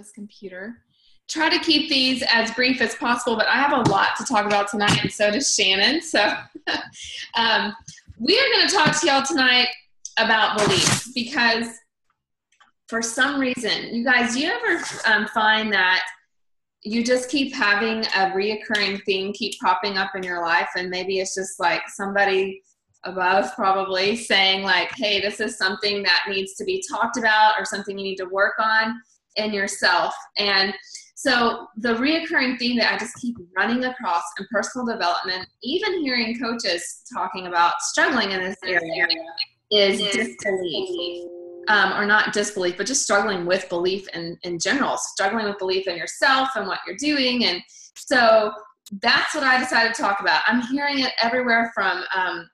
this computer. Try to keep these as brief as possible, but I have a lot to talk about tonight, and so does Shannon. So we are going to talk to y'all tonight about beliefs, because for some reason, you guys, do you ever find that you just keep having a reoccurring theme keep popping up in your life, and maybe it's just like somebody above probably saying like, hey, this is something that needs to be talked about or something you need to work on in yourself. And so the reoccurring theme that I just keep running across in personal development, even hearing coaches talking about struggling in this area, is disbelief. Or not disbelief, but just struggling with belief in general, struggling with belief in yourself and what you're doing. And so that's what I decided to talk about. I'm hearing it everywhere, from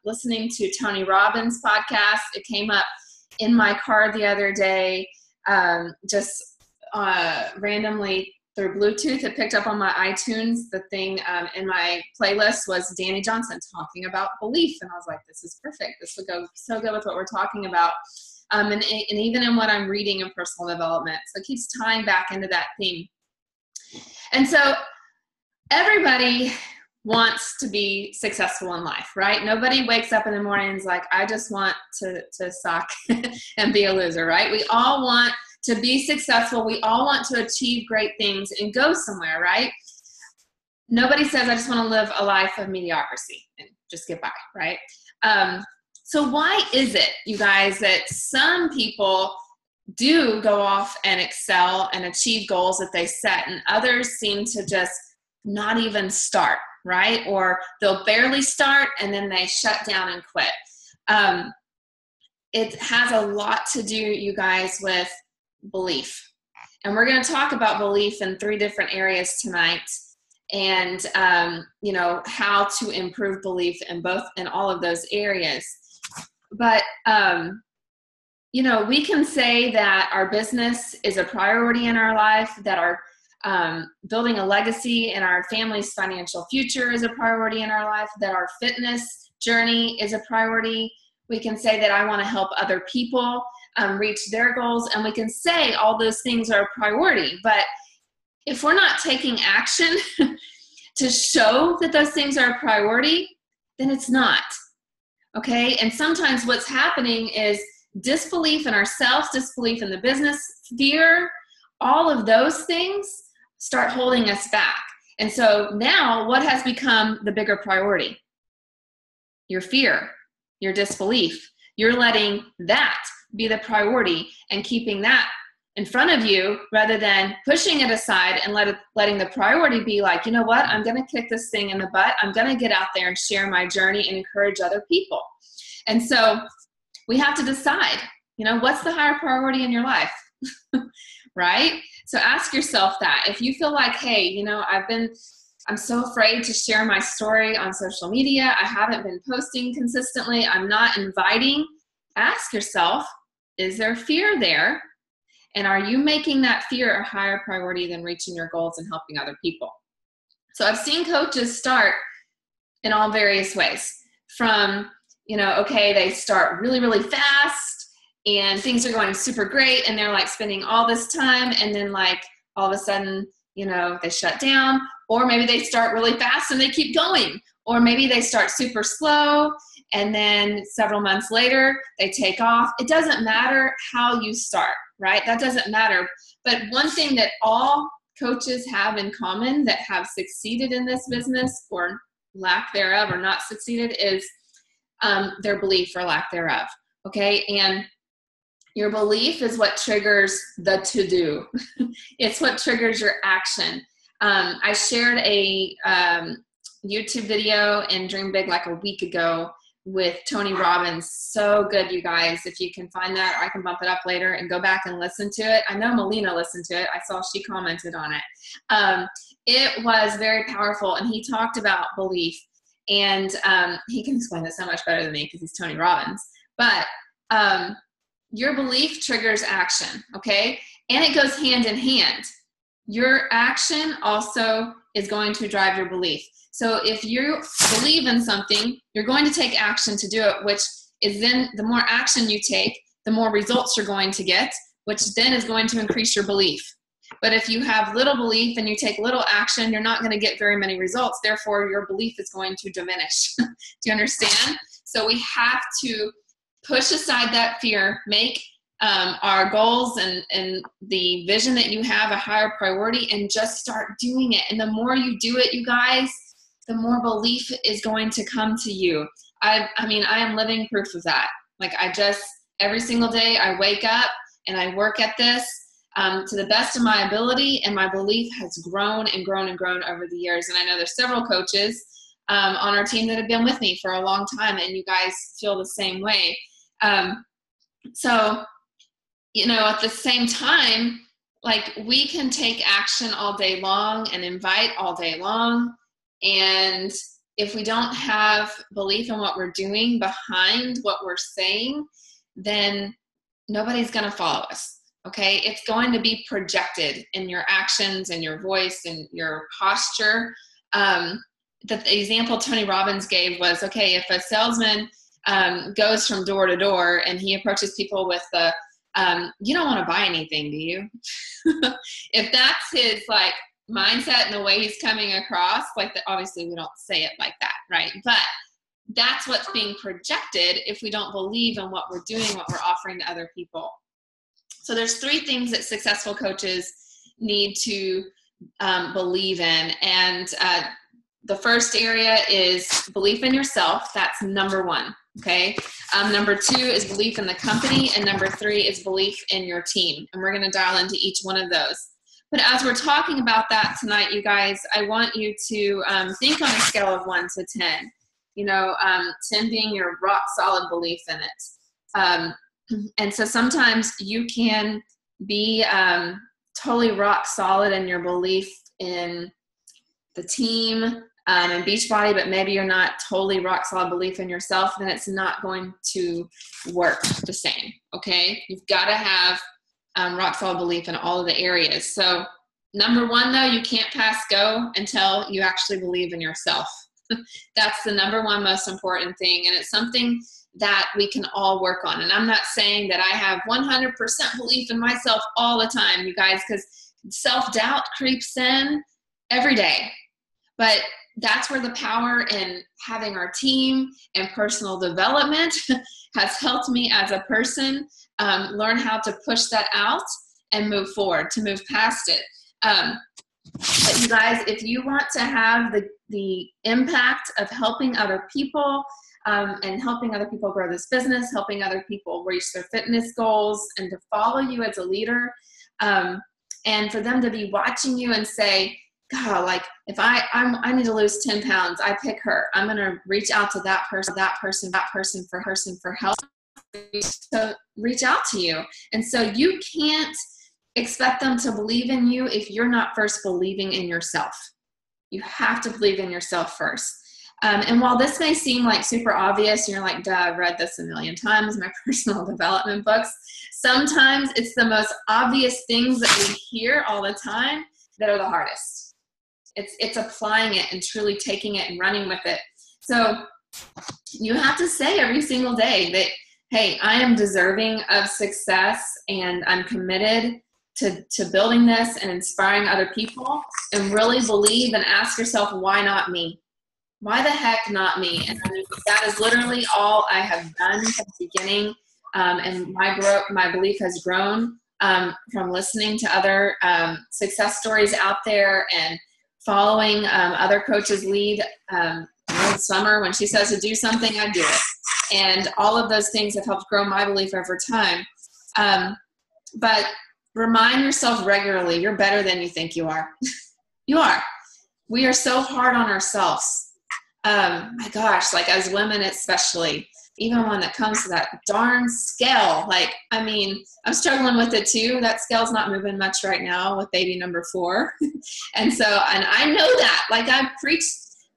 listening to Tony Robbins' podcast. It came up in my car the other day, randomly through Bluetooth. It picked up on my iTunes. The thing in my playlist was Danny Johnson talking about belief. And I was like, this is perfect. This would go so good with what we're talking about. And even in what I'm reading in personal development. So it keeps tying back into that theme. And so everybody wants to be successful in life, right? Nobody wakes up in the morning and is like, I just want to suck and be a loser, right? We all want to be successful. We all want to achieve great things and go somewhere, right? Nobody says, I just want to live a life of mediocrity and just get by, right? So why is it, you guys, that some people do go off and excel and achieve goals that they set, and others seem to just not even start, right? Or they'll barely start and then they shut down and quit. It has a lot to do, you guys, with belief. And we're going to talk about belief in 3 different areas tonight, and how to improve belief in all of those areas. But, we can say that our business is a priority in our life, that our building a legacy and our family's financial future is a priority in our life, that our fitness journey is a priority. We can say that I want to help other people reach their goals, and we can say all those things are a priority. But if we're not taking action to show that those things are a priority, then it's not. Okay, and sometimes what's happening is disbelief in ourselves, disbelief in the business, fear, all of those things start holding us back. And so now what has become the bigger priority? Your fear, your disbelief. You're letting that be the priority and keeping that in front of you, rather than pushing it aside and letting the priority be like, you know what, I'm going to kick this thing in the butt. I'm going to get out there and share my journey and encourage other people. And so we have to decide, what's the higher priority in your life, right? So ask yourself that. If you feel like, hey, I'm so afraid to share my story on social media. I haven't been posting consistently. I'm not inviting. Ask yourself, is there fear there? And are you making that fear a higher priority than reaching your goals and helping other people? So I've seen coaches start in all various ways. From, they start really, really fast and things are going super great, and they're like spending all this time, and then like all of a sudden, they shut down. Or maybe they start really fast and they keep going. Or maybe they start super slow, and then several months later they take off. It doesn't matter how you start, right? That doesn't matter. But one thing that all coaches have in common that have succeeded in this business, or lack thereof, or not succeeded, is their belief or lack thereof. Okay. And your belief is what triggers the to-do. It's what triggers your action. I shared a YouTube video in Dream Big like a week ago with Tony Robbins. So good, you guys. If you can find that, I can bump it up later and go back and listen to it. I know Melina listened to it. I saw she commented on it. It was very powerful, and he talked about belief. And he can explain it so much better than me because he's Tony Robbins. But your belief triggers action, okay? And it goes hand in hand. Your action also is going to drive your belief. So if you believe in something, you're going to take action to do it, which is then the more action you take, the more results you're going to get, which then is going to increase your belief. But if you have little belief and you take little action, you're not going to get very many results. Therefore, your belief is going to diminish. Do you understand? So we have to push aside that fear, make our goals and the vision that you have a higher priority, and just start doing it. And the more you do it, you guys, the more belief is going to come to you. I mean, I am living proof of that. Like, every single day I wake up and I work at this to the best of my ability, and my belief has grown and grown and grown over the years. And I know there's several coaches on our team that have been with me for a long time, and you guys feel the same way. So, you know, at the same time, like, we can take action all day long and invite all day long. And if we don't have belief in what we're doing behind what we're saying, then nobody's going to follow us. Okay, it's going to be projected in your actions and your voice and your posture. The example Tony Robbins gave was, okay, if a salesman goes from door to door and he approaches people with the, you don't want to buy anything, do you? If that's his like mindset and the way he's coming across, like, obviously we don't say it like that, right? But that's what's being projected if we don't believe in what we're doing, what we're offering to other people. So there's 3 things that successful coaches need to believe in. And the first area is belief in yourself. That's number 1. Okay. Number 2 is belief in the company. And number 3 is belief in your team. And we're going to dial into each one of those. But as we're talking about that tonight, you guys, I want you to think on a scale of 1 to 10. You know, 10 being your rock solid belief in it. And so sometimes you can be totally rock solid in your belief in the team and Beachbody, but maybe you're not totally rock solid belief in yourself, then it's not going to work the same, okay? You've got to have rock solid belief in all of the areas. So number 1, though, you can't pass go until you actually believe in yourself. That's the number 1 most important thing, and it's something that we can all work on. And I'm not saying that I have 100% belief in myself all the time, you guys, because self-doubt creeps in every day. But that's where the power in having our team and personal development has helped me as a person learn how to push that out and move forward, to move past it. But you guys, if you want to have the impact of helping other people and helping other people grow this business, helping other people reach their fitness goals, and to follow you as a leader, and for them to be watching you and say, God, like, if I need to lose 10 pounds, I pick her. I'm going to reach out to that person for help. So reach out to you. And so you can't expect them to believe in you if you're not first believing in yourself. You have to believe in yourself first. And while this may seem like super obvious, and you're like, duh, I've read this a million times, my personal development books, sometimes it's the most obvious things that we hear all the time that are the hardest. It's applying it and truly taking it and running with it. So you have to say every single day that, hey, I am deserving of success, and I'm committed to building this and inspiring other people, and really believe and ask yourself, why not me? Why the heck not me? And that is literally all I have done from the beginning. And my belief has grown from listening to other success stories out there and following other coaches lead. Summer, when she says to do something, I do it. And all of those things have helped grow my belief over time. But remind yourself regularly, you're better than you think you are. You are. We are so hard on ourselves. My gosh, like, as women especially, even when it comes to that darn scale, like, I mean, I'm struggling with it too. That scale's not moving much right now with baby number 4. And I know that, like, I've preached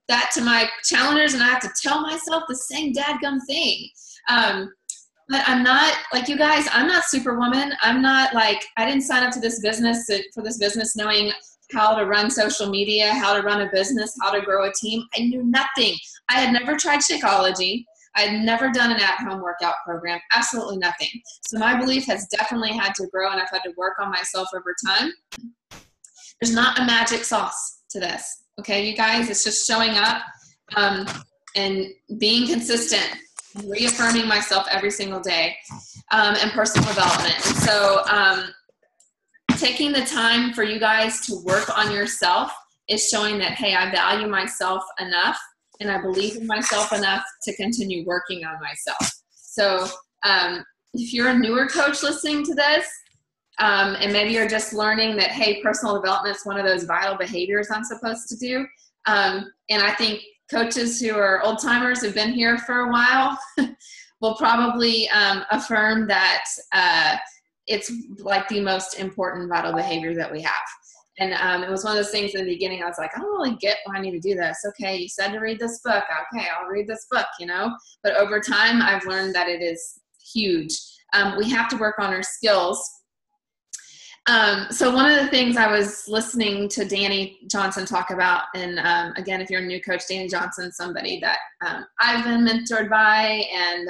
that to my challengers, and I have to tell myself the same dadgum thing. But I'm not, like, you guys, I'm not Superwoman. I'm not, like, I didn't sign up to this business for this business knowing how to run social media, how to run a business, how to grow a team. I knew nothing. I had never tried Shakeology. I had never done an at-home workout program, absolutely nothing. So my belief has definitely had to grow, and I've had to work on myself over time. There's not a magic sauce to this, okay, you guys? It's just showing up and being consistent, reaffirming myself every single day, and personal development. And so taking the time for you guys to work on yourself is showing that, hey, I value myself enough and I believe in myself enough to continue working on myself. So if you're a newer coach listening to this, and maybe you're just learning that, hey, personal development is one of those vital behaviors I'm supposed to do. And I think coaches who are old timers who've been here for a while will probably affirm that it's like the most important vital behavior that we have. And it was one of those things in the beginning, I was like, I don't really get why I need to do this. Okay, you said to read this book. Okay, I'll read this book, you know. But over time, I've learned that it is huge. We have to work on our skills. So one of the things I was listening to Danny Johnson talk about, and again, if you're a new coach, Danny Johnson, somebody that I've been mentored by, and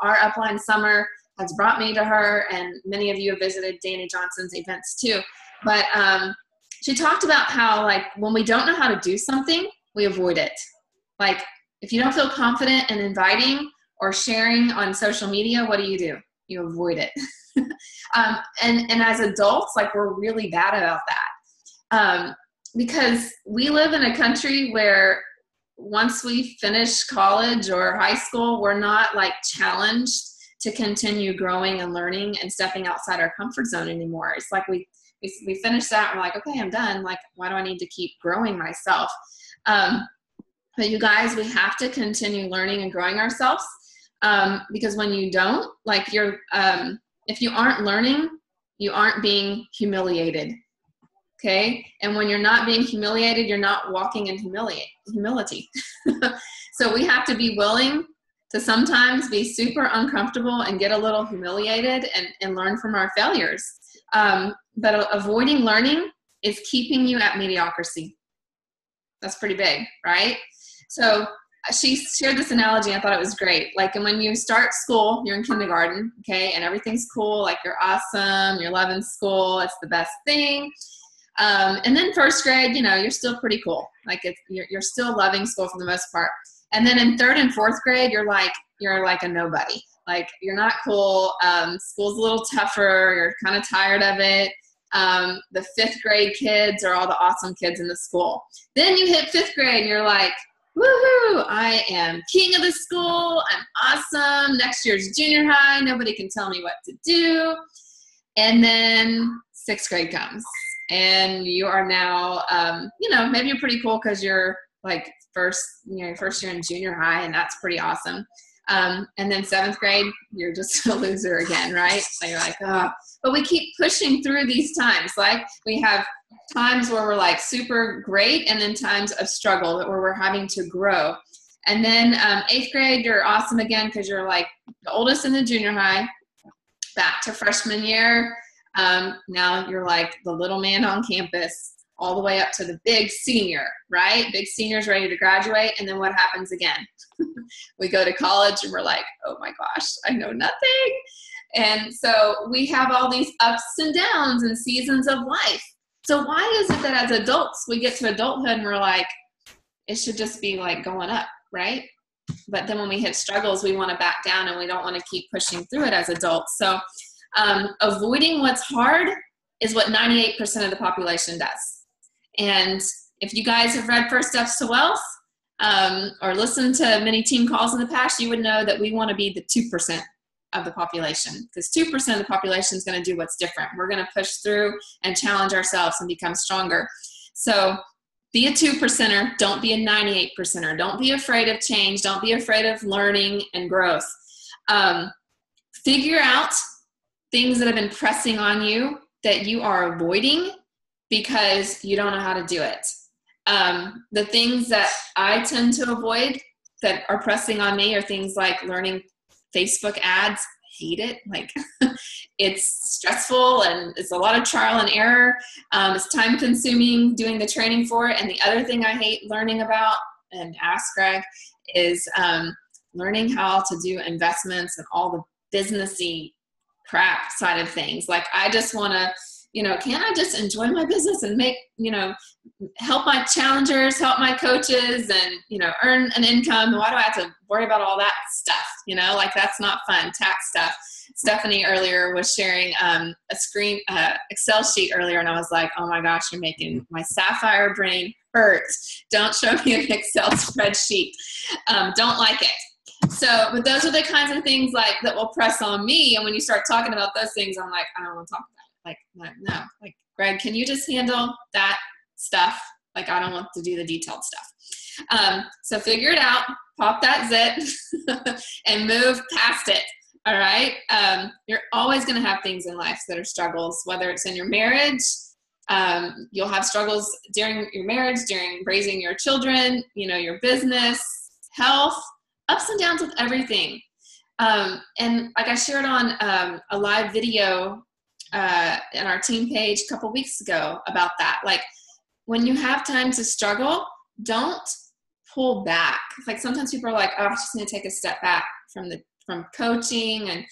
our Upline Summer has brought me to her, and many of you have visited Danny Johnson's events too. But she talked about how, like, when we don't know how to do something, we avoid it. Like, if you don't feel confident in inviting or sharing on social media, what do? You avoid it. And as adults, like, we're really bad about that. Because we live in a country where once we finish college or high school, we're not, like, challenged to continue growing and learning and stepping outside our comfort zone anymore. It's like we finish that and we're like, okay, I'm done. Like, why do I need to keep growing myself? But you guys, we have to continue learning and growing ourselves. Because when you don't, like, if you aren't learning, you aren't being humiliated. Okay. And when you're not being humiliated, you're not walking in humility. So we have to be willing to sometimes be super uncomfortable and get a little humiliated and learn from our failures. But avoiding learning is keeping you at mediocrity. That's pretty big, right? So she shared this analogy. I thought it was great. Like, and when you start school, you're in kindergarten, okay, and everything's cool. Like, you're awesome. You're loving school. It's the best thing. And then first grade, you know, you're still pretty cool. Like, you're still loving school for the most part. And then in third and fourth grade, you're like a nobody. Like, you're not cool. School's a little tougher. You're kind of tired of it. The fifth grade kids are all the awesome kids in the school. Then you hit fifth grade and you're like, woohoo, I am king of the school. I'm awesome. Next year's junior high. Nobody can tell me what to do. And then sixth grade comes and you are now, you know, maybe you're pretty cool because you're like first year in junior high, and that's pretty awesome. And then seventh grade, you're just a loser again, right? So you're like, oh. But we keep pushing through these times. Like, we have times where we're like super great, and then times of struggle where we're having to grow. And then eighth grade, you're awesome again because you're like the oldest in the junior high. Back to freshman year, now you're like the little man on campus, all the way up to the big senior, right? Big senior's ready to graduate, and then what happens again? We go to college and we're like, oh my gosh, I know nothing. And so we have all these ups and downs and seasons of life. So why is it that as adults, we get to adulthood and we're like, it should just be like going up, right? But then when we hit struggles, we want to back down and we don't want to keep pushing through it as adults. So avoiding what's hard is what 98% of the population does. And if you guys have read First Steps to Wealth or listened to many team calls in the past, you would know that we want to be the 2% of the population, because 2% of the population is going to do what's different. We're going to push through and challenge ourselves and become stronger. So be a 2%er. Don't be a 98%er. Don't be afraid of change. Don't be afraid of learning and growth. Figure out things that have been pressing on you that you are avoiding because you don't know how to do it. The things that I tend to avoid that are pressing on me are things like learning Facebook ads. Hate it. Like, it's stressful and it's a lot of trial and error. It's time consuming doing the training for it. And the other thing I hate learning about, and ask Greg, is learning how to do investments and all the businessy crap side of things. Like, I just want to, can't I just enjoy my business and make, help my challengers, help my coaches, and, earn an income? Why do I have to worry about all that stuff? Like, that's not fun. Tax stuff. Stephanie earlier was sharing a Excel sheet earlier, and I was like, oh my gosh, you're making my sapphire brain hurt. Don't show me an Excel spreadsheet. Don't like it. So, but those are the kinds of things like that will press on me. And when you start talking about those things, I'm like, I don't want to talk about it. Like, no, like, Greg, can you just handle that stuff? Like, I don't want to do the detailed stuff. So figure it out, pop that zit and move past it. All right. You're always going to have things in life that are struggles, whether it's in your marriage. You'll have struggles during your marriage, during raising your children, your business, health, ups and downs with everything. And like I shared on a live video in our team page a couple weeks ago about that. Like, when you have time to struggle, don't pull back. Like, sometimes people are like, oh, I just need to take a step back from coaching, and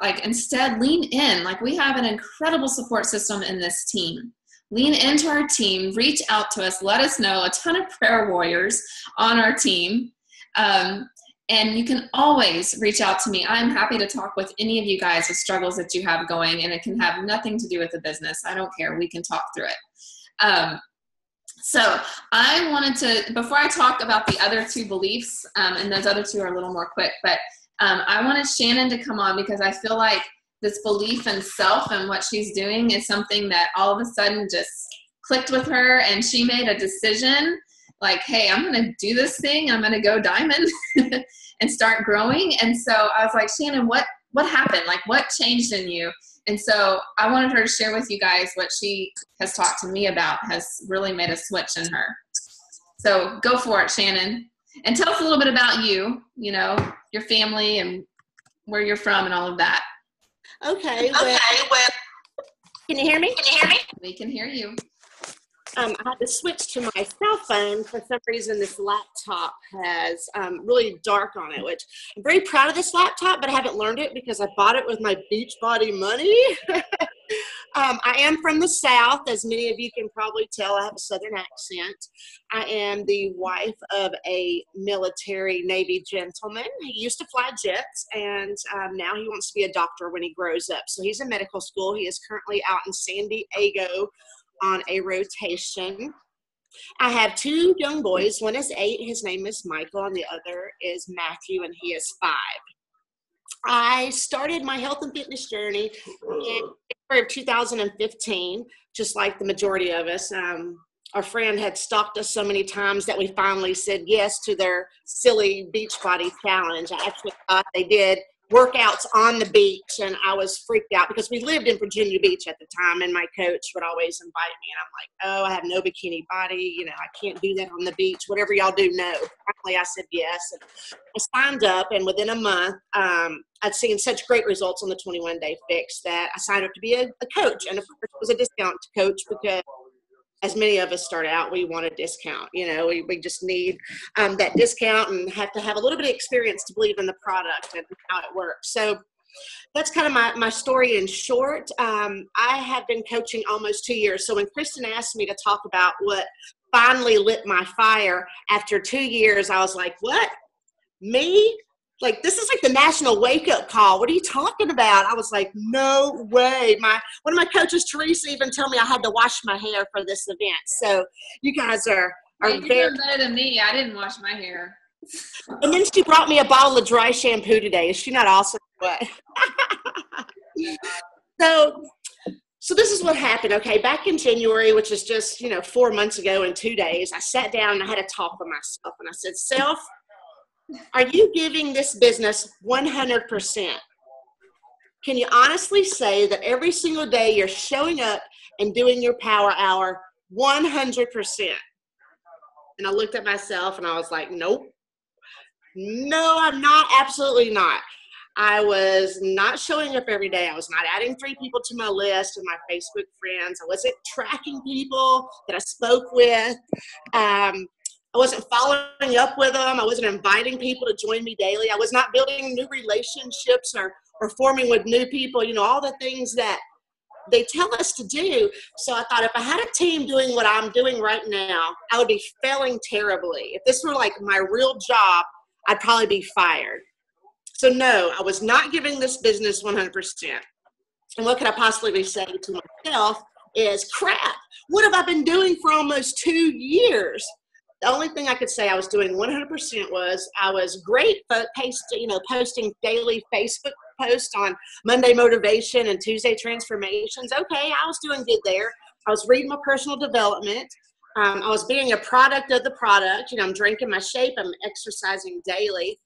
like, instead lean in. Like, we have an incredible support system in this team. Lean into our team, reach out to us, let us know. A ton of prayer warriors on our team. And you can always reach out to me. I'm happy to talk with any of you guys with struggles that you have going, and it can have nothing to do with the business. I don't care. We can talk through it. So I wanted to, before I talk about the other two beliefs, and those other two are a little more quick, but I wanted Shannon to come on, because I feel like this belief in self and what she's doing is something that all of a sudden just clicked with her, and she made a decision like, hey, I'm going to do this thing. I'm going to go diamond and start growing. And so I was like, Shannon, what happened? Like, what changed in you? And so I wanted her to share with you guys what she has talked to me about has really made a switch in her. So go for it, Shannon. And tell us a little bit about you, your family and where you're from and all of that. Okay. Well, can you hear me? We can hear you. I had to switch to my cell phone. For some reason, this laptop has really dark on it, which I'm very proud of this laptop, but I haven't learned it because I bought it with my Beachbody money. I am from the South, as many of you can probably tell. I have a Southern accent. I am the wife of a military Navy gentleman. He used to fly jets, and now he wants to be a doctor when he grows up. So he's in medical school. He is currently out in San Diego on a rotation. I have two young boys. One is 8. His name is Michael, and the other is Matthew, and he is 5. I started my health and fitness journey in February of 2015, just like the majority of us. Our friend had stalked us so many times that we finally said yes to their silly Beachbody challenge. I actually thought they did workouts on the beach, and I was freaked out because we lived in Virginia Beach at the time, and my coach would always invite me, and I'm like, oh, I have no bikini body, I can't do that on the beach. Whatever y'all do, no. Finally, I said yes, and I signed up, and within a month, I'd seen such great results on the 21-day fix that I signed up to be a coach, and of course, it was a discount to coach because as many of us start out, we want a discount. We just need that discount and have to have a little bit of experience to believe in the product and how it works. So that's kind of my story in short. I have been coaching almost 2 years. So when Kristen asked me to talk about what finally lit my fire after 2 years, I was like, what? Me? Like, this is like the national wake-up call. What are you talking about? I was like, no way. One of my coaches, Teresa, even told me I had to wash my hair for this event. So you guys are you're doing better than me. I didn't wash my hair. And then she brought me a bottle of dry shampoo today. Is she not awesome? What? So this is what happened. Okay, back in January, which is just 4 months ago in 2 days, I sat down and I had a talk with myself, and I said, Self, are you giving this business 100%? Can you honestly say that every single day you're showing up and doing your power hour 100%? And I looked at myself and I was like, nope. No, I'm not. Absolutely not. I was not showing up every day. I was not adding 3 people to my list of my Facebook friends. I wasn't tracking people that I spoke with. I wasn't following up with them. I wasn't inviting people to join me daily. I was not building new relationships or forming with new people, you know, all the things that they tell us to do. So I thought if I had a team doing what I'm doing right now, I would be failing terribly. If this were like my real job, I'd probably be fired. So no, I was not giving this business 100%. And what could I possibly be saying to myself is, crap, what have I been doing for almost 2 years? The only thing I could say I was doing 100% was I was great posting daily Facebook posts on Monday motivation and Tuesday transformations. Okay, I was doing good there. I was reading my personal development. I was being a product of the product. You know, I'm drinking my shape. I'm exercising daily.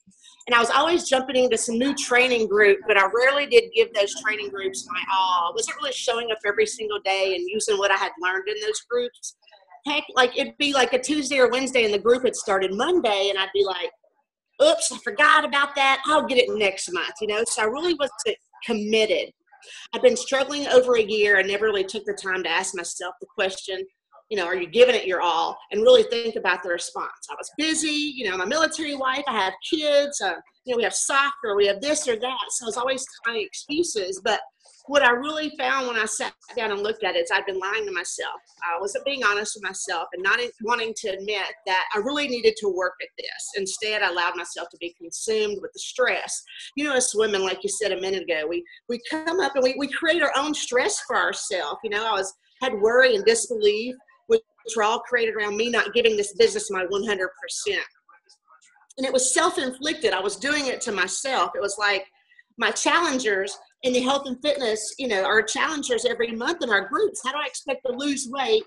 And I was always jumping into some new training group, but I rarely did give those training groups my all. I wasn't really showing up every single day and using what I had learned in those groups. Heck, like it'd be like a Tuesday or Wednesday and the group had started Monday, and I'd be like, oops, I forgot about that. I'll get it next month, you know? So I really wasn't committed. I've been struggling over a year and never really took the time to ask myself the question, you know, are you giving it your all? And really think about the response. I was busy, you know, I'm a military wife, I have kids, you know, we have soccer, we have this or that. So I was always finding excuses. But what I really found when I sat down and looked at it is I'd been lying to myself. I wasn't being honest with myself and not wanting to admit that I really needed to work at this. Instead, I allowed myself to be consumed with the stress. You know, as women, like you said a minute ago, we come up and we create our own stress for ourselves. You know, I had worry and disbelief, which were all created around me not giving this business my 100%. And it was self-inflicted. I was doing it to myself. It was like my challengers in the health and fitness, you know, our challengers every month in our groups. How do I expect to lose weight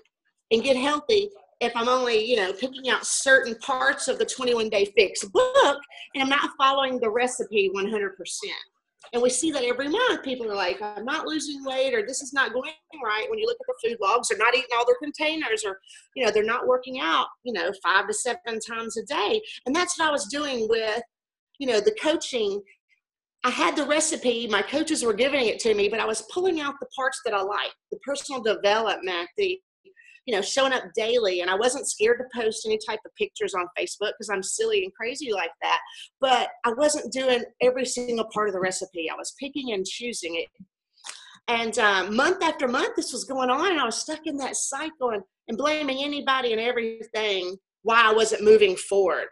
and get healthy if I'm only, you know, picking out certain parts of the 21-Day Fix book and I'm not following the recipe 100%? And we see that every month. People are like, I'm not losing weight, or this is not going right. When you look at the food logs, they're not eating all their containers, or, you know, they're not working out, you know, 5 to 7 times a day. And that's what I was doing with, you know, the coaching. I had the recipe, my coaches were giving it to me, but I was pulling out the parts that I liked, the personal development, the, you know, showing up daily. And I wasn't scared to post any type of pictures on Facebook because I'm silly and crazy like that. But I wasn't doing every single part of the recipe. I was picking and choosing it. And month after month, this was going on, and I was stuck in that cycle and blaming anybody and everything why I wasn't moving forward.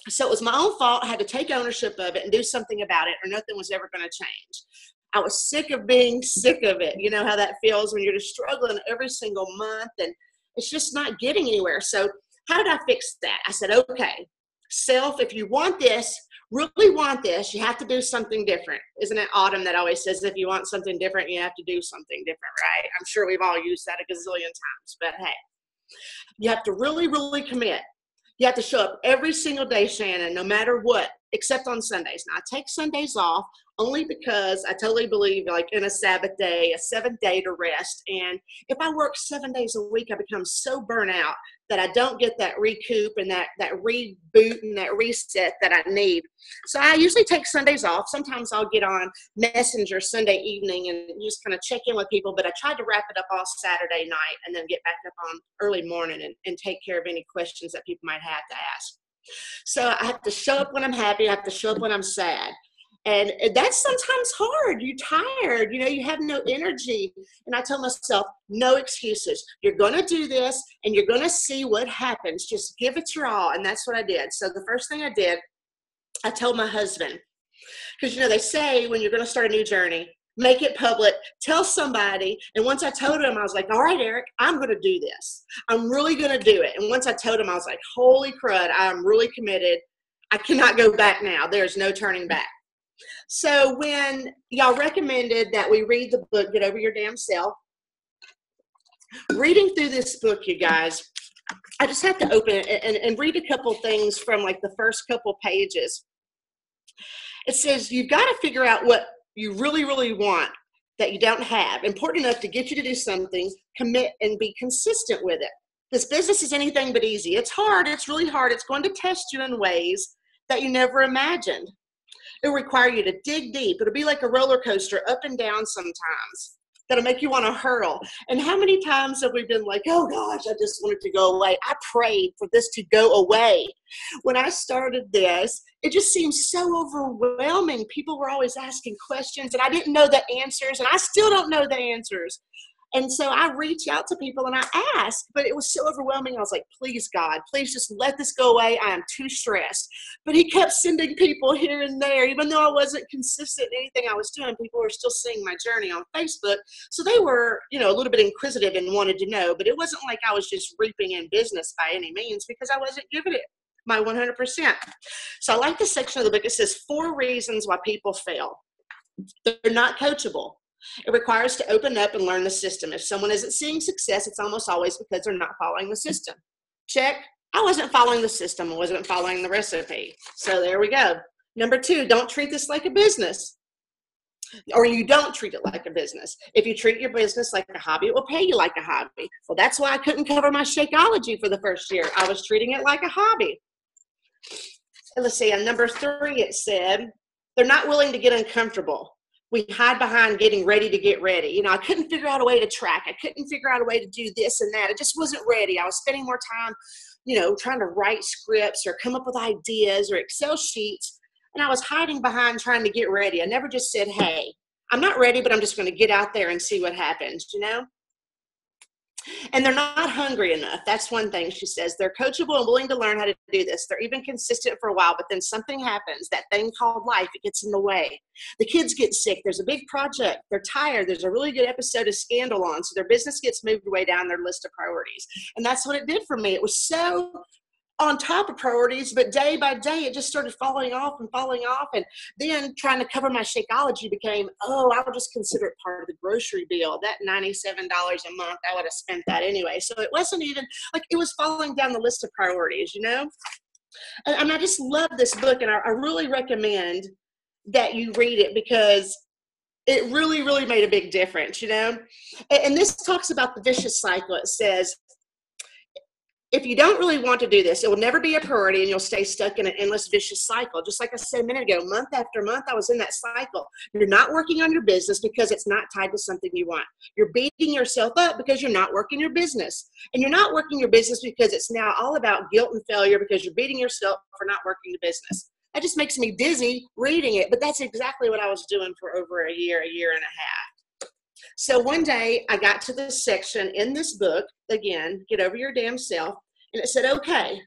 So it was my own fault. I had to take ownership of it and do something about it, or nothing was ever going to change. I was sick of being sick of it. You know how that feels when you're just struggling every single month and it's just not getting anywhere. So how did I fix that? I said, okay, self, if you want this, really want this, you have to do something different. Isn't it Autumn that always says, if you want something different, you have to do something different, right? I'm sure we've all used that a gazillion times, but hey, you have to really, really commit. You have to show up every single day, Shannon, no matter what, except on Sundays. Now, I take Sundays off only because I totally believe, like, in a Sabbath day, a 7th day to rest. And if I work 7 days a week, I become so burnt out that I don't get that recoup and that reboot and that reset that I need. So I usually take Sundays off. Sometimes I'll get on Messenger Sunday evening and just kind of check in with people, but I tried to wrap it up all Saturday night and then get back up on early morning and take care of any questions that people might have to ask. So I have to show up when I'm happy. I have to show up when I'm sad. And that's sometimes hard. You're tired, you know, you have no energy. And I tell myself, no excuses. You're going to do this and you're going to see what happens. Just give it your all. And that's what I did. So the first thing I did, I told my husband, because, you know, they say when you're going to start a new journey, make it public, tell somebody. And once I told him, I was like, all right, Eric, I'm going to do this. I'm really going to do it. And once I told him, I was like, holy crud, I'm really committed. I cannot go back now. There's no turning back. So when y'all recommended that we read the book, Get Over Your Damn Self, reading through this book, you guys, I just have to open it and read a couple things from like the first couple pages. It says, you've got to figure out what you really, really want that you don't have, important enough to get you to do something, commit, and be consistent with it. This business is anything but easy. It's hard. It's really hard. It's going to test you in ways that you never imagined. It'll require you to dig deep. It'll be like a roller coaster, up and down sometimes. that'll make you want to hurl. And how many times have we been like, oh gosh, I just want it to go away. I prayed for this to go away. When I started this, it just seemed so overwhelming. People were always asking questions and I didn't know the answers, and I still don't know the answers. And so I reach out to people and I ask, but it was so overwhelming. I was like, please, God, please just let this go away. I am too stressed. But he kept sending people here and there. Even though I wasn't consistent in anything I was doing, people were still seeing my journey on Facebook. So they were, a little bit inquisitive and wanted to know. But it wasn't like I was just reaping in business by any means, because I wasn't giving it my 100%. So I like this section of the book. It says 4 reasons why people fail. They're not coachable. It requires to open up and learn the system. If someone isn't seeing success, it's almost always because they're not following the system. Check. I wasn't following the system. I wasn't following the recipe. So there we go. Number 2, don't treat this like a business. Or you don't treat it like a business. If you treat your business like a hobby, it will pay you like a hobby. Well, that's why I couldn't cover my Shakeology for the first year. I was treating it like a hobby. And let's see, on number 3, it said, they're not willing to get uncomfortable. We hide behind getting ready to get ready. I couldn't figure out a way to track. I couldn't figure out a way to do this and that. It just wasn't ready. I was spending more time, trying to write scripts or come up with ideas or Excel sheets. And I was hiding behind trying to get ready. I never just said, hey, I'm not ready, but I'm just going to get out there and see what happens, And they're not hungry enough. That's one thing she says. They're coachable and willing to learn how to do this. They're even consistent for a while, but then something happens. That thing called life, it gets in the way. The kids get sick. There's a big project. They're tired. There's a really good episode of Scandal on, so their business gets moved way down their list of priorities. And that's what it did for me. It was so on top of priorities, but day by day, it just started falling off. And then trying to cover my Shakeology became, I'll just consider it part of the grocery bill. That $97 a month, I would have spent that anyway. So it wasn't even like it was falling down the list of priorities, And I just love this book, and I really recommend that you read it because it really, really made a big difference, And this talks about the vicious cycle. It says, if you don't really want to do this, it will never be a priority and you'll stay stuck in an endless vicious cycle. Just like I said a minute ago, month after month, I was in that cycle. You're not working on your business because it's not tied to something you want. You're beating yourself up because you're not working your business. And you're not working your business because it's now all about guilt and failure because you're beating yourself for not working the business. That just makes me dizzy reading it, but that's exactly what I was doing for over a year and a half. So one day I got to this section in this book, again, Get Over Your Damn Self, and it said, okay,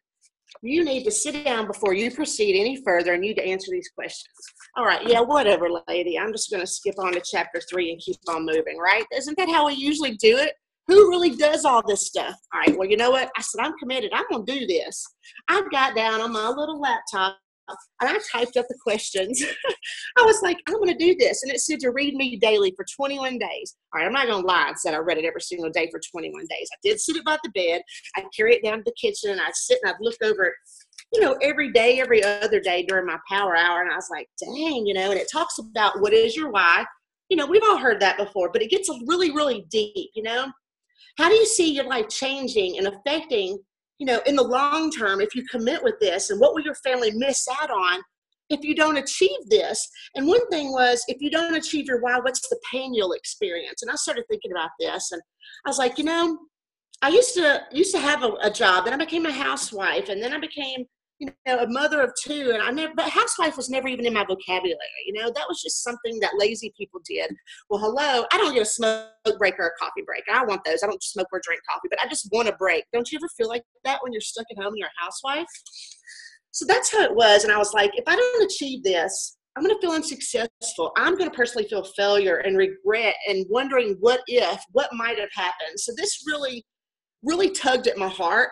you need to sit down before you proceed any further and you need to answer these questions. All right, yeah, whatever, lady. I'm just going to skip on to chapter 3 and keep on moving, right? Isn't that how we usually do it? Who really does all this stuff? All right, well, you know what? I said, I'm committed. I'm going to do this. I got down on my little laptop and I typed up the questions. I was like, I'm going to do this. And it said to read me daily for 21 days. All right, I'm not going to lie and said I read it every single day for 21 days. I did sit it by the bed. I'd carry it down to the kitchen and I'd sit and I'd look over it, every day, every other day during my power hour. And I was like, dang, and it talks about what is your why. We've all heard that before, but it gets really, really deep, How do you see your life changing and affecting in the long term, if you commit with this, and what will your family miss out on if you don't achieve this? And one thing was, if you don't achieve your why, what's the pain you'll experience? And I started thinking about this, and I was like, I used to have a job, then I became a housewife, and then I became, a mother of 2, and but housewife was never even in my vocabulary. That was just something that lazy people did. Well, hello, I don't get a smoke break or a coffee break. I want those. I don't smoke or drink coffee, but I just want a break. Don't you ever feel like that when you're stuck at home and you're a housewife? So that's how it was. And I was like, if I don't achieve this, I'm going to feel unsuccessful. I'm going to personally feel failure and regret and wondering what might have happened. So this really, really tugged at my heart.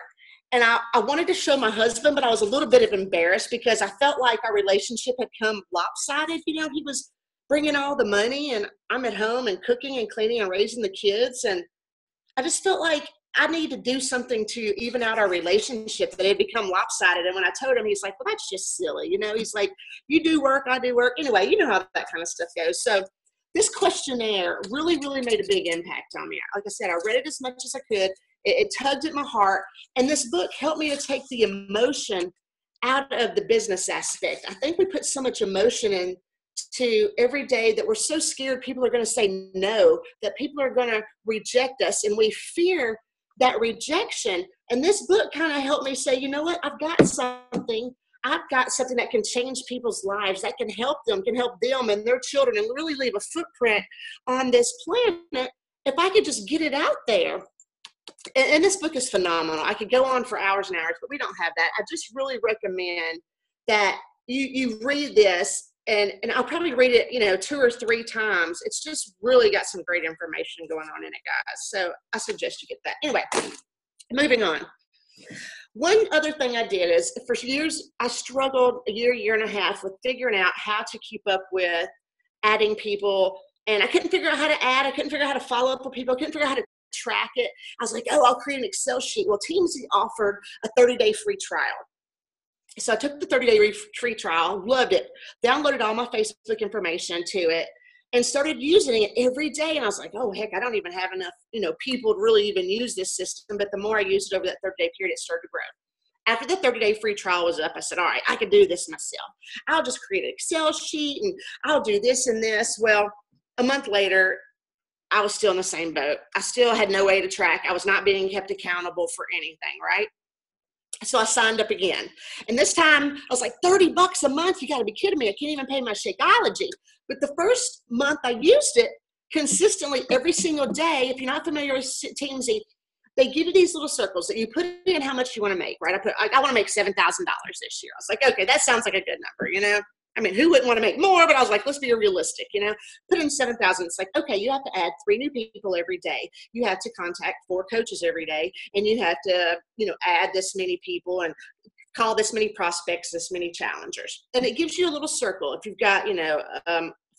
And I wanted to show my husband, but I was a little bit embarrassed because I felt like our relationship had come lopsided. He was bringing all the money and I'm at home and cooking and cleaning and raising the kids. And I just felt like I need to do something to even out our relationship that had become lopsided. And when I told him, he's like, well, that's just silly. He's like, you do work, I do work. Anyway, you know how that kind of stuff goes. So this questionnaire really, really made a big impact on me. Like I said, I read it as much as I could. It tugged at my heart. And this book helped me to take the emotion out of the business aspect. I think we put so much emotion to every day that we're so scared people are going to say no, that people are going to reject us, and we fear that rejection. And this book kind of helped me say, you know what, I've got something that can change people's lives, that can help them and their children, and really leave a footprint on this planet if I could just get it out there. And this book is phenomenal. I could go on for hours and hours, but we don't have that. I just really recommend that you read this, and I'll probably read it, 2 or 3 times. It's just really got some great information going on in it, guys. So I suggest you get that. Anyway, moving on. One other thing I did is, for years, I struggled a year and a half with figuring out how to keep up with adding people. And I couldn't figure out how to add. I couldn't figure out how to follow up with people. I couldn't figure out how to track it. I was like, I'll create an Excel sheet. Well, Teamzy offered a 30-day free trial. So I took the 30-day free trial, loved it, downloaded all my Facebook information to it, and started using it every day. And I was like, oh, heck, I don't even have enough, people to really even use this system. But the more I used it over that 30-day period, it started to grow. After the 30-day free trial was up, I said, all right, I can do this myself. I'll just create an Excel sheet, and I'll do this and this. Well, a month later, I was still in the same boat. I still had no way to track. I was not being kept accountable for anything, right? So I signed up again. And this time I was like, $30 a month? You got to be kidding me. I can't even pay my Shakeology. But the first month I used it consistently every single day. If you're not familiar with Teamzy, they give you these little circles that you put in how much you want to make, right? I want to make $7,000 this year. I was like, okay, that sounds like a good number, I mean, who wouldn't want to make more? But I was like, let's be realistic, Put in 7,000. It's like, okay, you have to add 3 new people every day. You have to contact 4 coaches every day. And you have to, add this many people and call this many prospects, this many challengers. And it gives you a little circle. If you've got,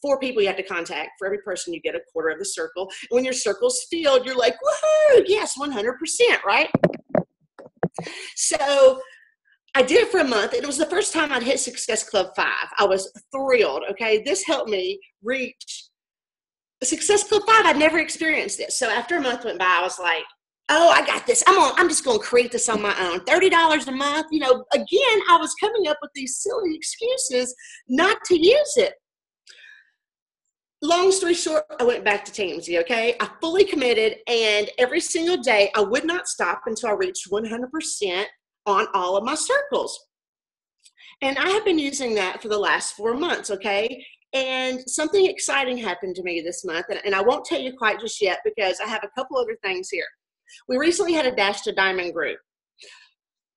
4 people you have to contact, for every person you get a quarter of the circle. And when your circle's filled, you're like, woohoo, yes, 100%, right? So I did it for a month. It was the first time I'd hit Success Club 5. I was thrilled, okay? This helped me reach Success Club 5. I'd never experienced this. So after a month went by, I was like, oh, I got this. I'm just going to create this on my own. $30 a month. Again, I was coming up with these silly excuses not to use it. Long story short, I went back to Teamzy, okay? I fully committed, and every single day, I would not stop until I reached 100% on all of my circles. And I have been using that for the last 4 months, okay? And something exciting happened to me this month, and I won't tell you quite just yet because I have a couple other things here. We recently had a Dash to Diamond group.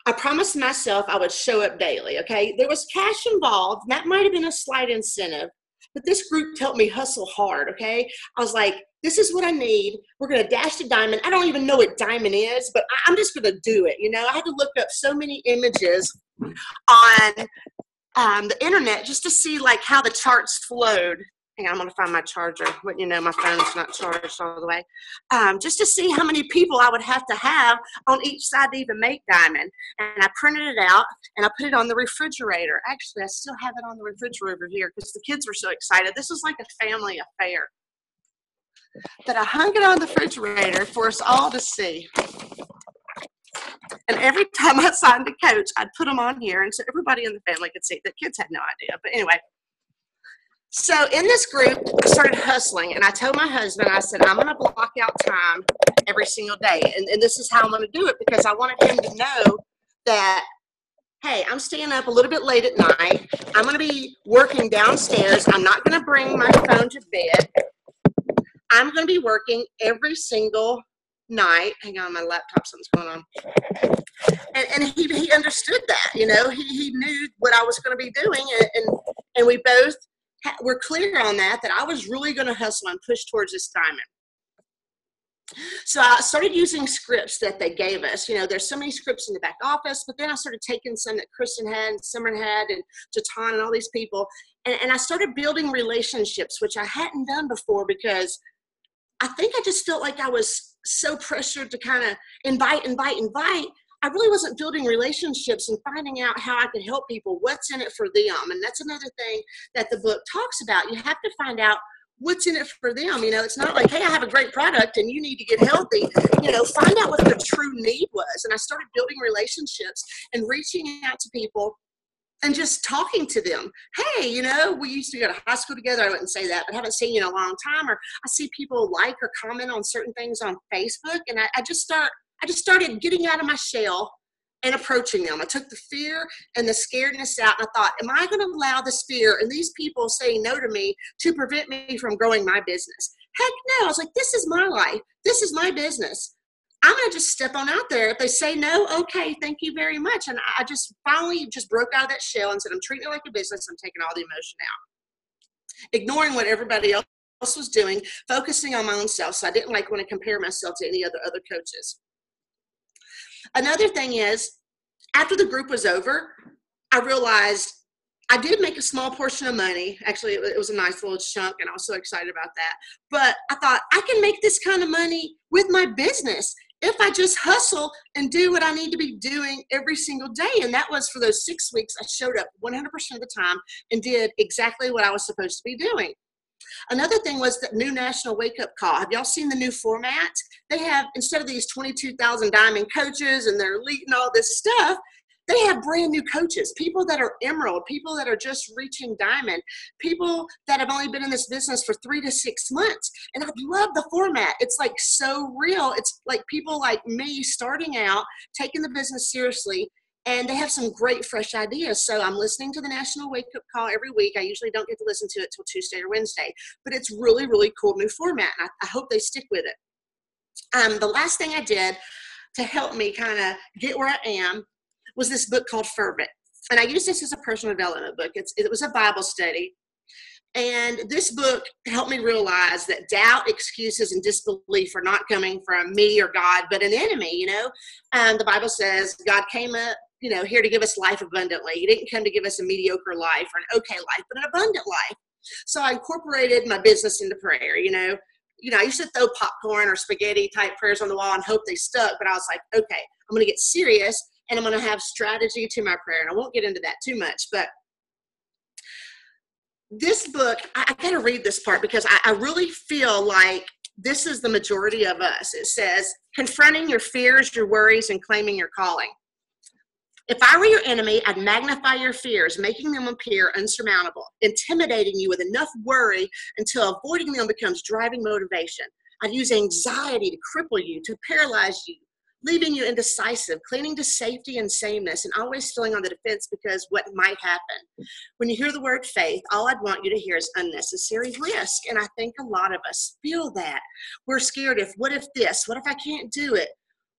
I promised myself I would show up daily, okay? There was cash involved, and that might have been a slight incentive, but this group helped me hustle hard, okay? I was like, this is what I need. We're going to dash to diamond. I don't even know what diamond is, but I'm just going to do it. I had to look up so many images on the internet just to see like how the charts flowed. Hang on, I'm going to find my charger. But my phone's not charged all the way. Just to see how many people I would have to have on each side to even make diamond. And I printed it out and I put it on the refrigerator. Actually, I still have it on the refrigerator over here because the kids were so excited. This was like a family affair. That I hung it on the refrigerator for us all to see. And every time I signed a coach, I'd put them on here, and so everybody in the family could see. The kids had no idea. But anyway, so in this group, I started hustling, and I told my husband, I said, I'm going to block out time every single day. And this is how I'm going to do it, because I wanted him to know that, hey, I'm staying up a little bit late at night. I'm going to be working downstairs. I'm not going to bring my phone to bed. I'm going to be working every single night. Hang on, my laptop, something's going on. And he understood that, he knew what I was going to be doing. And we both were clear on that I was really going to hustle and push towards this diamond. So I started using scripts that they gave us. There's so many scripts in the back office, but then I started taking some that Kristen had and Simran had and Jatan and all these people. And I started building relationships, which I hadn't done before because I think I just felt like I was so pressured to kind of invite. I really wasn't building relationships and finding out how I could help people, what's in it for them. And that's another thing that the book talks about. You have to find out what's in it for them. It's not like, hey, I have a great product and you need to get healthy. Find out what their true need was. And I started building relationships and reaching out to people and just talking to them. Hey, we used to go to high school together. I wouldn't say that, but haven't seen you in a long time. Or I see people like or comment on certain things on Facebook. And I just started getting out of my shell and approaching them. I took the fear and the scaredness out, and I thought, am I going to allow this fear and these people saying no to me to prevent me from growing my business? Heck no. I was like, this is my life. This is my business. I'm going to just step on out there. If they say no, okay, thank you very much. And I just finally just broke out of that shell and said, I'm treating it like a business. I'm taking all the emotion out, ignoring what everybody else was doing, focusing on my own self. So I didn't want to compare myself to any other coaches. Another thing is, after the group was over, I realized I did make a small portion of money. Actually, it was a nice little chunk, and I was so excited about that. But I thought, I can make this kind of money with my business if I just hustle and do what I need to be doing every single day. And that was for those 6 weeks. I showed up 100% of the time and did exactly what I was supposed to be doing. Another thing was the new National Wake Up Call. Have y'all seen the new format? They have, instead of these 22,000 diamond coaches and they're elite and all this stuff, they have brand new coaches, people that are emerald, people that are just reaching diamond, people that have only been in this business for 3 to 6 months. And I love the format. It's like so real. It's like people like me starting out, taking the business seriously, and they have some great fresh ideas. So I'm listening to the National Wake Up Call every week. I usually don't get to listen to it till Tuesday or Wednesday, but it's really, really cool new format. And I hope they stick with it. The last thing I did to help me kind of get where I am was this book called Fervent. And I use this as a personal development book. It was a Bible study. And this book helped me realize that doubt, excuses, and disbelief are not coming from me or God, but an enemy, The Bible says God came up, here to give us life abundantly. He didn't come to give us a mediocre life or an okay life, but an abundant life. So I incorporated my business into prayer, I used to throw popcorn or spaghetti type prayers on the wall and hope they stuck. But I was like, okay, I'm going to get serious and I'm going to have strategy to my prayer. And I won't get into that too much, but this book, I got to read this part because I really feel like this is the majority of us. It says, confronting your fears, your worries, and claiming your calling. If I were your enemy, I'd magnify your fears, making them appear unsurmountable, intimidating you with enough worry until avoiding them becomes driving motivation. I'd use anxiety to cripple you, to paralyze you, leaving you indecisive, clinging to safety and sameness, and always feeling on the defense because what might happen. When you hear the word faith, all I'd want you to hear is unnecessary risk. And I think a lot of us feel that. We're scared of, what if this? What if I can't do it?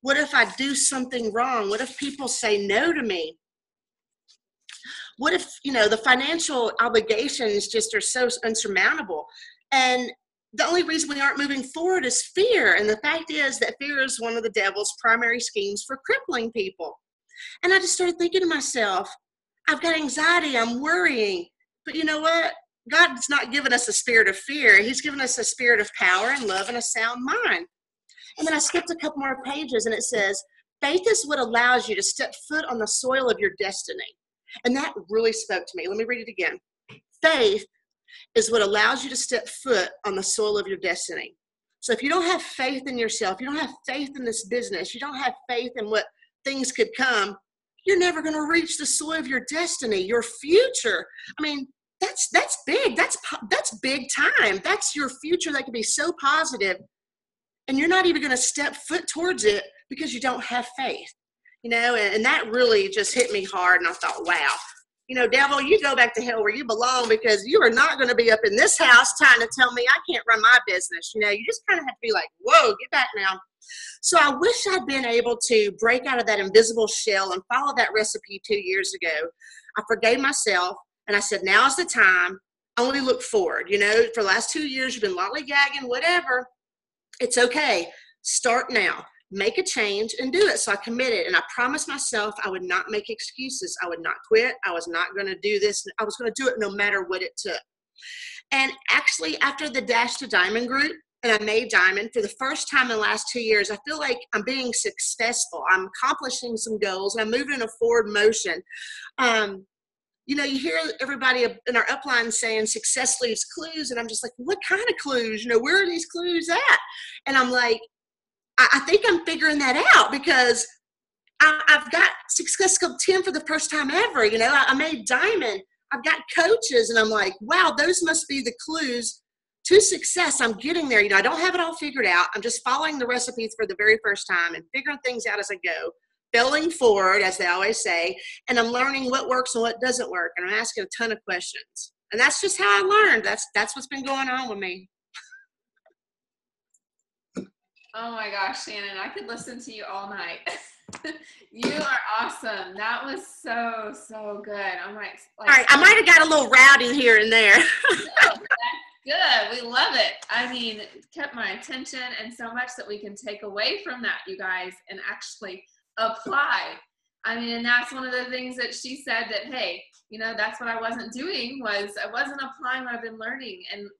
What if I do something wrong? What if people say no to me? What if, the financial obligations just are so unsurmountable? And the only reason we aren't moving forward is fear. And the fact is that fear is one of the devil's primary schemes for crippling people. And I just started thinking to myself, I've got anxiety, I'm worrying. But you know what? God's not given us a spirit of fear. He's given us a spirit of power and love and a sound mind. And then I skipped a couple more pages and it says, faith is what allows you to step foot on the soil of your destiny. And that really spoke to me. Let me read it again. Faith is what allows you to step foot on the soil of your destiny. So if you don't have faith in yourself, you don't have faith in this business, you don't have faith in what things could come, you're never going to reach the soil of your destiny, your future. I mean, that's big. That's big time. That's your future that could be so positive. And you're not even going to step foot towards it because you don't have faith, and that really just hit me hard. And I thought, wow, devil, you go back to hell where you belong because you are not going to be up in this house trying to tell me I can't run my business. You just kind of have to be like, whoa, get back now. So I wish I'd been able to break out of that invisible shell and follow that recipe 2 years ago. I forgave myself and I said, now's the time. I only look forward. For the last 2 years, you've been lollygagging, whatever. It's okay. Start now. Make a change and do it. So I committed and I promised myself I would not make excuses. I would not quit. I was not going to do this. I was going to do it no matter what it took. And actually, after the Dash to Diamond group, and I made Diamond for the first time in the last 2 years, I feel like I'm being successful. I'm accomplishing some goals and I'm moving in a forward motion. You hear everybody in our upline saying success leaves clues. And I'm just like, what kind of clues? Where are these clues at? And I'm like, I think I'm figuring that out because I've got Success Scope 10 for the first time ever. You know, I made diamond. I've got coaches, and I'm like, wow, those must be the clues to success. I'm getting there. You know, I don't have it all figured out. I'm just following the recipes for the very first time and figuring things out as I go, failing forward, as they always say, and I'm learning what works and what doesn't work, and I'm asking a ton of questions. And that's just how I learned. That's what's been going on with me. Oh my gosh, Shannon, I could listen to you all night. You are awesome. That was so, so good. I'm like all right, I might have got a little rowdy here and there. No, that's good. We love it. I mean, it kept my attention, and so much that we can take away from that, you guys, and actually apply. I mean, and that's one of the things that she said that, hey, you know, that's what I wasn't doing, was I wasn't applying what I've been learning. And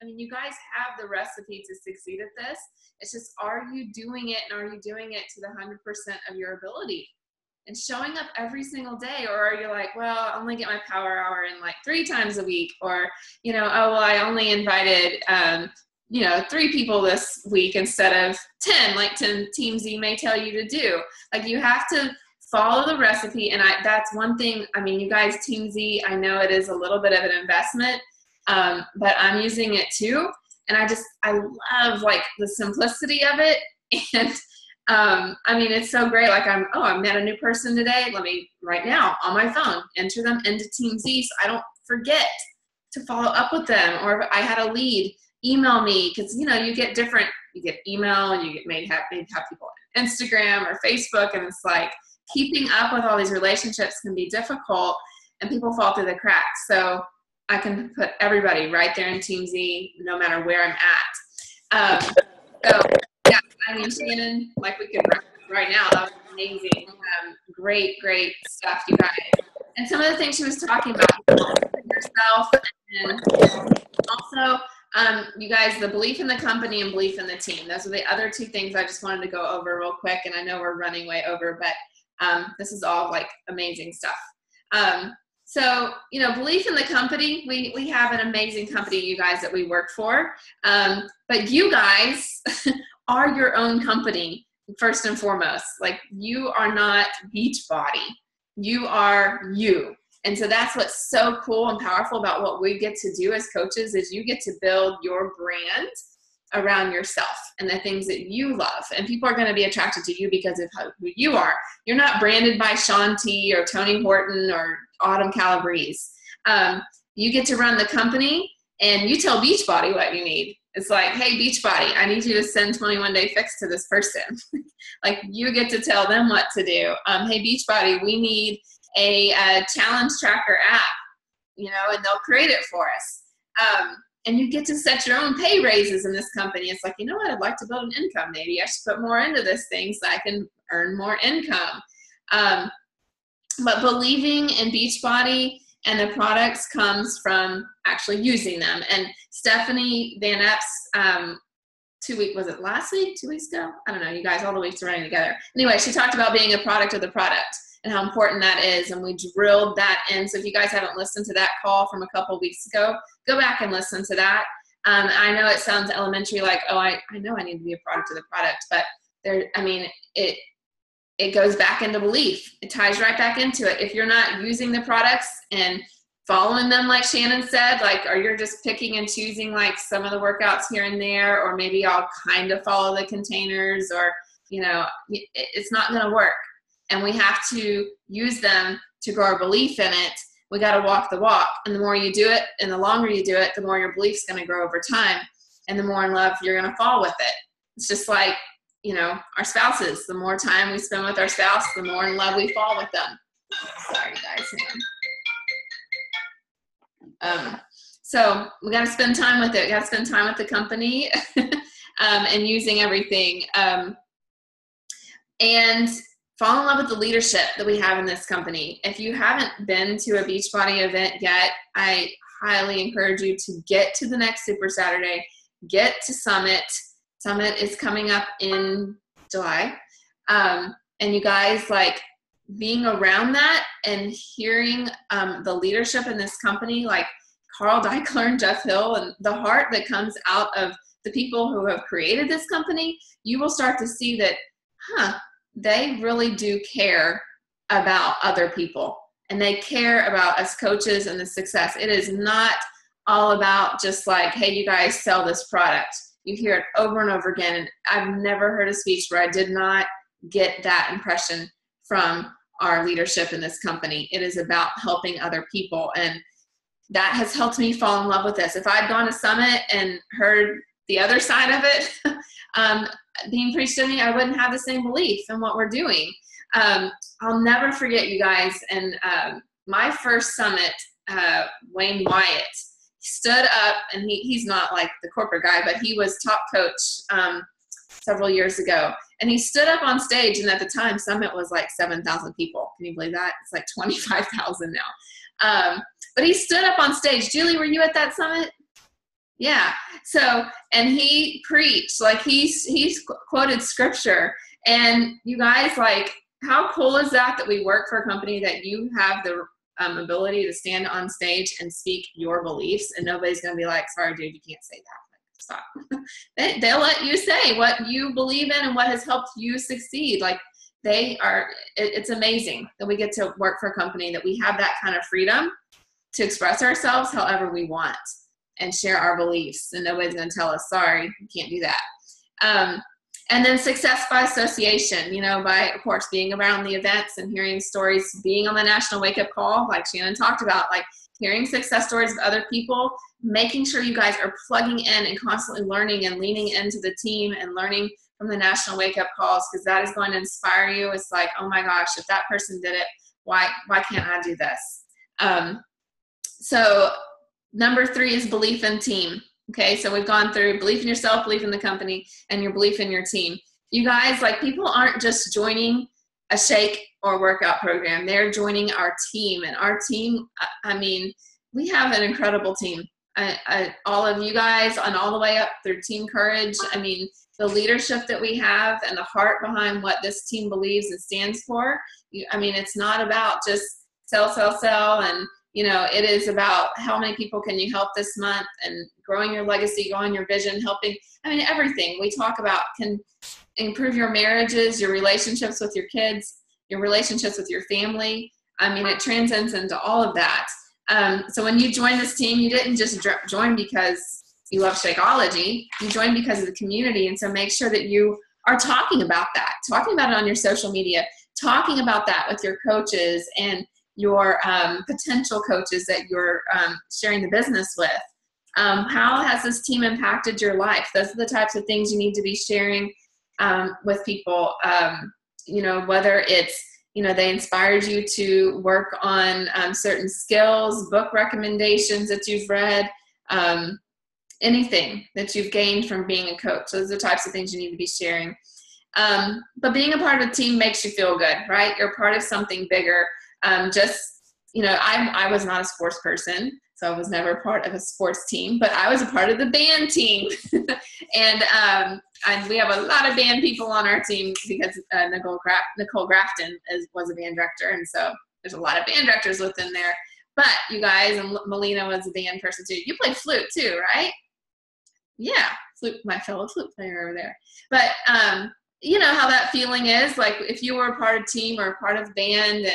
I mean, you guys have the recipe to succeed at this. It's just, are you doing it, and are you doing it to the 100% of your ability and showing up every single day? Or are you like, well, I only get my power hour in like 3 times a week, or, you know, oh, well, I only invited, you know, 3 people this week instead of 10, like Team Z may tell you to do. Like, you have to follow the recipe. And that's one thing. I mean, you guys, Team Z, I know it is a little bit of an investment, but I'm using it too. And I love like the simplicity of it. And I mean, it's so great. Like I met a new person today. Let me right now on my phone, enter them into Team Z so I don't forget to follow up with them. Or if I had a lead, email me, because, you know, you get email, you get maybe have people on Instagram or Facebook, and it's like, keeping up with all these relationships can be difficult, and people fall through the cracks. So I can put everybody right there in Team Z, no matter where I'm at. So yeah, I mean, Shannon, like we could right now, that was amazing. Great stuff, you guys. And some of the things she was talking about, yourself, and also, you guys, the belief in the company and belief in the team. Those are the other 2 things I just wanted to go over real quick. And I know we're running way over, but this is all like amazing stuff. So, you know, belief in the company, we have an amazing company, you guys, that we work for. But you guys are your own company, first and foremost. Like, you are not Beachbody. You are you. And so that's what's so cool and powerful about what we get to do as coaches, is you get to build your brand around yourself and the things that you love. And people are going to be attracted to you because of who you are. You're not branded by Shaun T or Tony Horton or Autumn Calabrese. You get to run the company, and you tell Beachbody what you need. It's like, hey, Beachbody, I need you to send 21 Day Fix to this person. Like, you get to tell them what to do. Hey, Beachbody, we need a challenge tracker app, you know, and they'll create it for us. And you get to set your own pay raises in this company. It's like, you know what, I'd like to build an income. Maybe I should put more into this thing so I can earn more income. But believing in Beachbody and the products comes from actually using them. And Stephanie Van Epps, 2 weeks, was it last week, 2 weeks ago? I don't know, you guys, all the weeks are running together. Anyway, she talked about being a product of the product and how important that is, and we drilled that in. So if you guys haven't listened to that call from a couple weeks ago, go back and listen to that. I know it sounds elementary, like, oh, I know I need to be a product of the product, but it goes back into belief. It ties right back into it. If you're not using the products and following them, like Shannon said, like, or you're just picking and choosing like some of the workouts here and there, or maybe I'll kind of follow the containers, or, you know, it's not going to work. And we have to use them to grow our belief in it. We got to walk the walk. And the more you do it and the longer you do it, the more your belief's going to grow over time. And the more in love you're going to fall with it. It's just like, you know, our spouses. The more time we spend with our spouse, the more in love we fall with them. Sorry, guys. So we got to spend time with it. We got to spend time with the company and using everything. And fall in love with the leadership that we have in this company. If you haven't been to a Beachbody event yet, I highly encourage you to get to the next Super Saturday. Get to Summit. Summit is coming up in July. And you guys, like, being around that and hearing the leadership in this company, like Carl Daikeler and Jeff Hill, and the heart that comes out of the people who have created this company, you will start to see that, they really do care about other people, and they care about us coaches and the success. It is not all about just like, hey, you guys sell this product. You hear it over and over again. And I've never heard a speech where I did not get that impression from our leadership in this company. It is about helping other people. And that has helped me fall in love with this. If I'd gone to Summit and heard the other side of it being preached to me, I wouldn't have the same belief in what we're doing. I'll never forget, you guys, and my first Summit, Wayne Wyatt stood up, and he's not like the corporate guy, but he was top coach several years ago. And he stood up on stage, and at the time, Summit was like 7,000 people. Can you believe that? It's like 25,000 now. But he stood up on stage. Julie, were you at that Summit? Yeah. So, and he preached, like he's quoted scripture. And you guys, like, how cool is that we work for a company that you have the ability to stand on stage and speak your beliefs, and nobody's going to be like, sorry, dude, you can't say that. Like, stop. They'll let you say what you believe in and what has helped you succeed. Like, it's amazing that we get to work for a company that we have that kind of freedom to express ourselves however we want and share our beliefs, and nobody's going to tell us, sorry, you can't do that. And then success by association, by, of course, being around the events and hearing stories, being on the National Wake Up Call, like Shannon talked about, like hearing success stories of other people, making sure you guys are plugging in and constantly learning and leaning into the team and learning from the National Wake Up Calls, because that is going to inspire you. It's like, oh my gosh, if that person did it, why can't I do this? So number 3 is belief in team. Okay, so we've gone through belief in yourself, belief in the company, and your belief in your team. You guys, like, people aren't just joining a shake or workout program. They're joining our team. And our team, I mean, we have an incredible team. All of you guys, and all the way up through Team Courage, I mean, the leadership that we have and the heart behind what this team believes and stands for, I mean, it's not about just sell, and it is about how many people can you help this month, and growing your legacy, growing your vision, helping. I mean, everything we talk about can improve your marriages, your relationships with your kids, your relationships with your family. I mean, it transcends into all of that. So when you join this team, you didn't just join because you love Shakeology. You joined because of the community. And so make sure that you are talking about it on your social media, talking about that with your coaches and your potential coaches that you're sharing the business with. How has this team impacted your life? Those are the types of things you need to be sharing with people. Whether it's, they inspired you to work on certain skills, book recommendations that you've read, anything that you've gained from being a coach. Those are the types of things you need to be sharing. But being a part of a team makes you feel good, right? You're part of something bigger. I was not a sports person, so I was never part of a sports team, but I was a part of the band team. And we have a lot of band people on our team because Nicole Grafton was a band director. And so there's a lot of band directors within there. But you guys, and Melina was a band person too. You play flute too, right? Yeah, flute, my fellow flute player over there. But you know how that feeling is, like if you were a part of team or a part of band,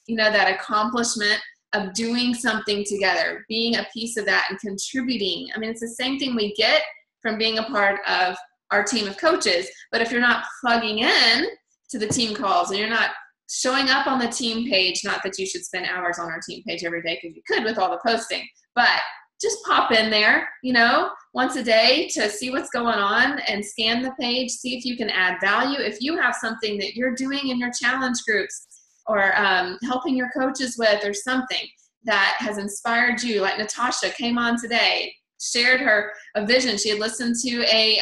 and that accomplishment of doing something together, being a piece of that and contributing. I mean, it's the same thing we get from being a part of our team of coaches. But if you're not plugging in to the team calls and you're not showing up on the team page, not that you should spend hours on our team page every day, because you could with all the posting, but just pop in there, once a day to see what's going on and scan the page, see if you can add value. If you have something that you're doing in your challenge groups or helping your coaches with, or something that has inspired you, like Natasha came on today, shared a vision. She had listened to a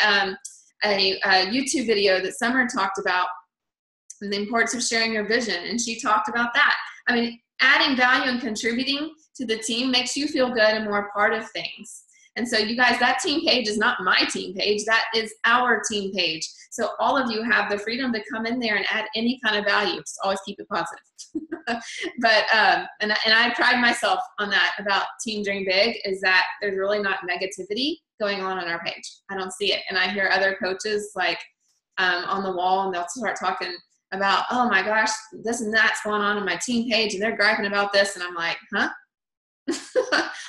YouTube video that Summer talked about, and the importance of sharing your vision, and she talked about that. I mean, adding value and contributing to the team makes you feel good and more a part of things. And so you guys, that team page is not my team page, that is our team page. So all of you have the freedom to come in there and add any kind of value. Just always keep it positive. But and I pride myself on that about Team Dream Big, is that there's really not negativity going on our page. I don't see it. And I hear other coaches like on the wall, and they'll start talking about, oh my gosh, this and that's going on in my team page and they're griping about this. And I'm like, huh?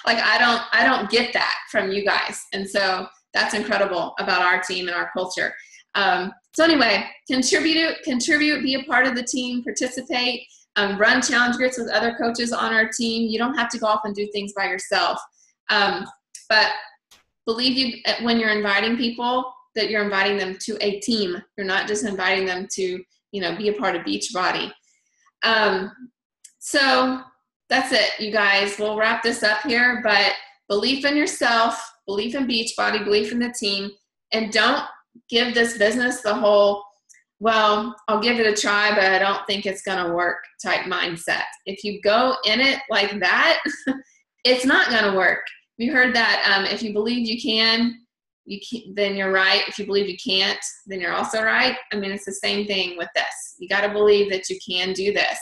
Like, I don't get that from you guys. And so that's incredible about our team and our culture. So anyway, contribute, be a part of the team, participate, run challenge groups with other coaches on our team. You don't have to go off and do things by yourself. But believe when you're inviting people, that you're inviting them to a team. You're not just inviting them to, be a part of Beachbody. So that's it, you guys. We'll wrap this up here, but belief in yourself, belief in Beachbody, belief in the team, and don't give this business the whole, well, I'll give it a try, but I don't think it's going to work type mindset. If you go in it like that, it's not going to work. We heard that if you believe you can, then you're right. If you believe you can't, then you're also right. I mean, it's the same thing with this. You got to believe that you can do this,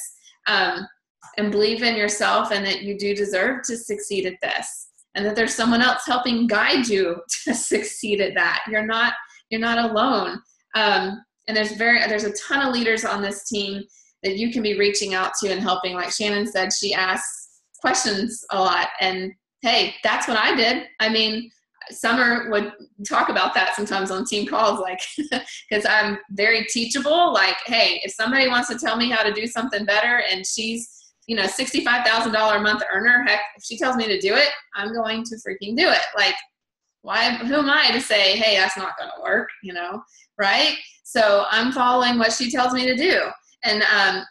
and believe in yourself, and that you do deserve to succeed at this, and that there's someone else helping guide you to succeed at that. You're not alone. And there's a ton of leaders on this team that you can be reaching out to and helping. Like Shannon said, she asks questions a lot, and hey, that's what I did. I mean, Summer would talk about that sometimes on team calls, like, because I'm very teachable. Like, hey, if somebody wants to tell me how to do something better, and she's, $65,000 a month earner, heck, if she tells me to do it, I'm going to freaking do it. Like, who am I to say, hey, that's not going to work, right? So I'm following what she tells me to do. And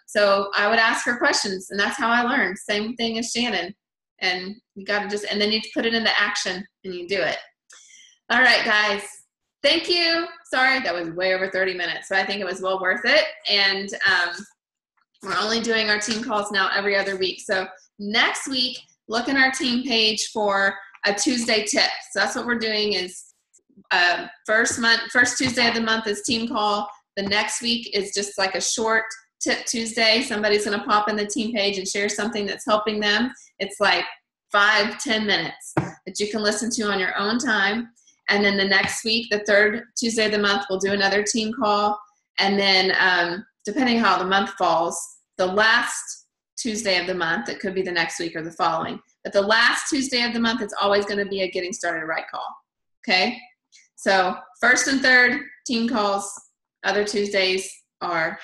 so I would ask her questions, and that's how I learned. Same thing as Shannon. And you got to and then you put it into action and you do it. All right, guys. Thank you. Sorry, that was way over 30 minutes, but I think it was well worth it. And we're only doing our team calls now every other week. So next week, look in our team page for a Tuesday tip. So that's what we're doing is first Tuesday of the month is team call. The next week is just like a short Tip Tuesday. Somebody's going to pop in the team page and share something that's helping them. It's like 5-10 minutes that you can listen to on your own time. And then the next week, the third Tuesday of the month, we'll do another team call. And then depending how the month falls, the last Tuesday of the month, it could be the next week or the following, but the last Tuesday of the month, it's always going to be a Getting Started Right call. Okay. So first and third team calls, other Tuesdays are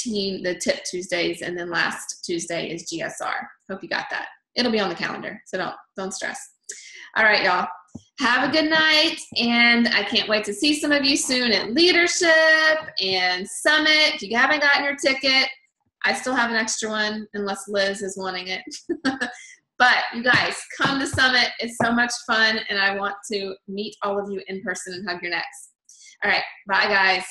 the Tip Tuesdays, and then last Tuesday is GSR. Hope you got that. It'll be on the calendar, so don't stress. All right, y'all. Have a good night, and I can't wait to see some of you soon at Leadership and Summit. If you haven't gotten your ticket, I still have an extra one unless Liz is wanting it. But you guys, come to Summit. It's so much fun, and I want to meet all of you in person and hug your necks. All right, bye, guys.